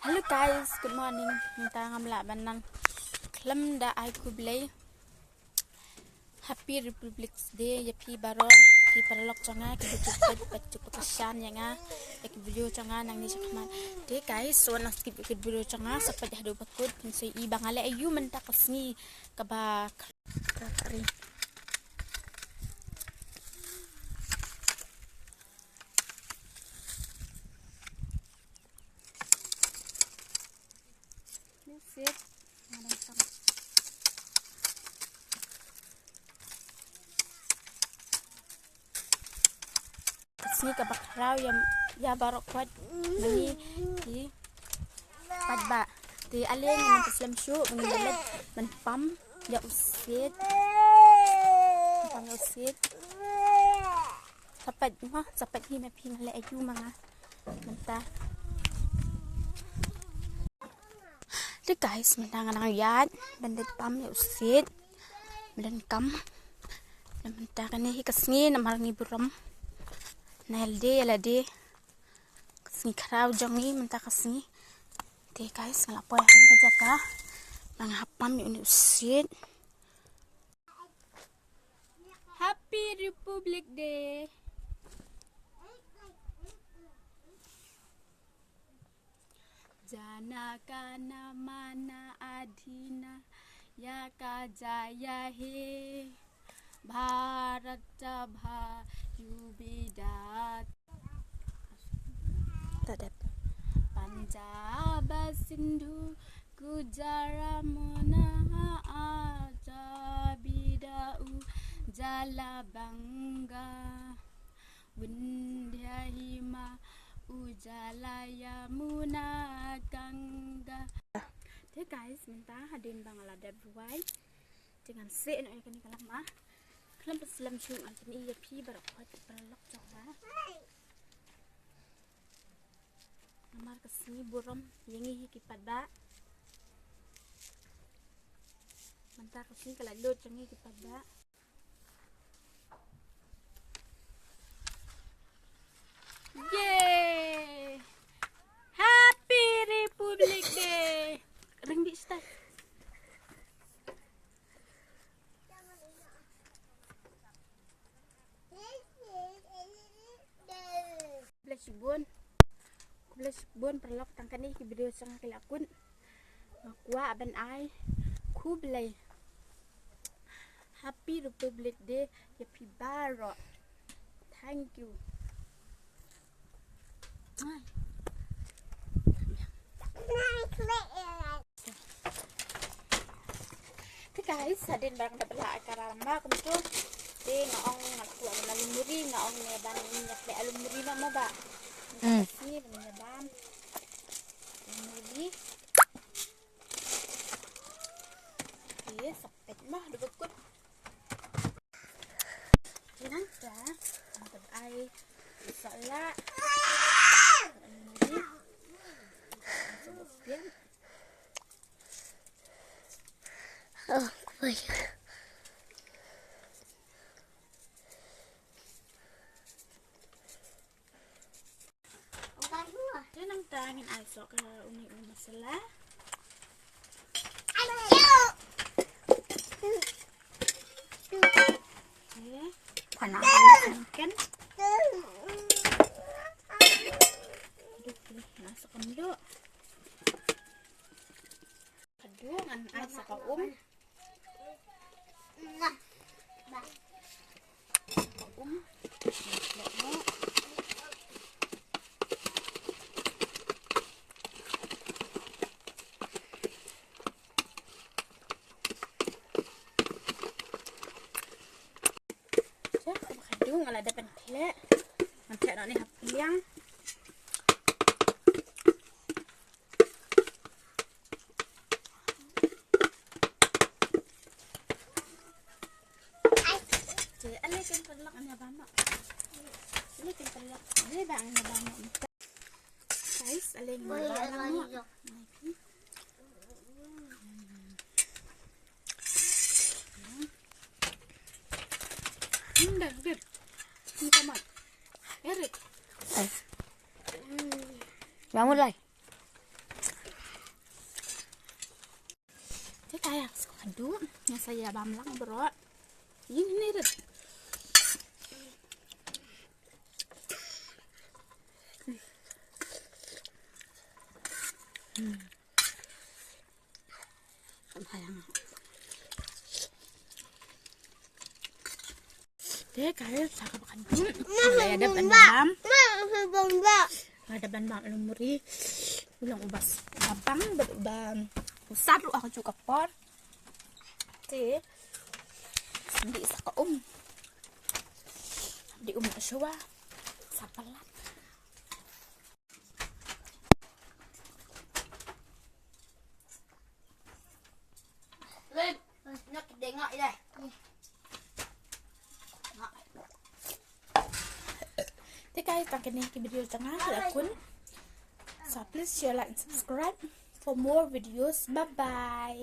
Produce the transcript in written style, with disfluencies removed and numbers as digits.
Hello guys, good morning. Minta ngamla banan. Klam da ai kublay. Happy Republic Day. Yapi baro ki paralok changa ki bujuk baju pakasyan yanga. Ki video changa nang ni sakman. De guys, so nak ki video changa sapat hadu bakut pinsay ibang ala ayu menta kasni kabak. Kakari. Sip. Sini kabak raw ya barok kuat mani di padba di aleng man taslam syu mengalad man pam ya usit sapat hi maping la ayu mga menta di guys mentangan ang yad bandit pam ya usit medan kam menta kani kasni namar ni buram Nelde ala de kasni kharaw jongi menta kasni te guys ngalapoy kan ka jaka nang hapam ni usit. Happy Republic Day. Janaka namana adhina ya ka jaya he Bharat Bha Yubidat Tadap Punjab Sindhu Gujarat Mona Ajabidau Jalabanga Vindhya Hima Ujala Yamuna Ganga. Thế guys, minta hadin bang ala dabwai dengan se no kan kalam ah. Kalam paslam syung antani ya pi barakwat paralok changa. Namar kasni buram yengi kipada. Mantar kasni kalalot changi kipada. Yay! Happy Republic Day. Ringdi start. Kublas bon perlok tangkani ki video sang kilakun makwa aban ai kublay. Happy Republic Day ya pibaro. Thank you. Guys, hadin barang dapat karama kumtu di ngaong ngaku ang alumuri ngaong neban minyak le alumuri na mo ba ni neban alumuri yes sapet mah dugkut jinan ta antad ai sala alumuri sebutkan oh boy. Yan ang tangin ay so kaya uni masala. Kan? Nasa kando. Kadungan ay sa kaum. Kadung ala dapat plek. Nanti nak ni hapiang. Jadi alai kan perlak anya banyak. Ini kan perlak. Dia dah anya banyak. Guys, alai banyak. Good. Ini kamat. Erik. Bangun lai. kayak aduh yang saya bamlang bro ini red sayang deh kayak cakap kandung ada ban-ban ada ban-ban lumuri ulang ubas abang berubah pusat lu aku juga por teh di sa di asyawa sa palat lên nó để ngại đây thế guys tặng cái này cái video chẳng hạn là cuốn so please share like and subscribe for more videos. Bye bye.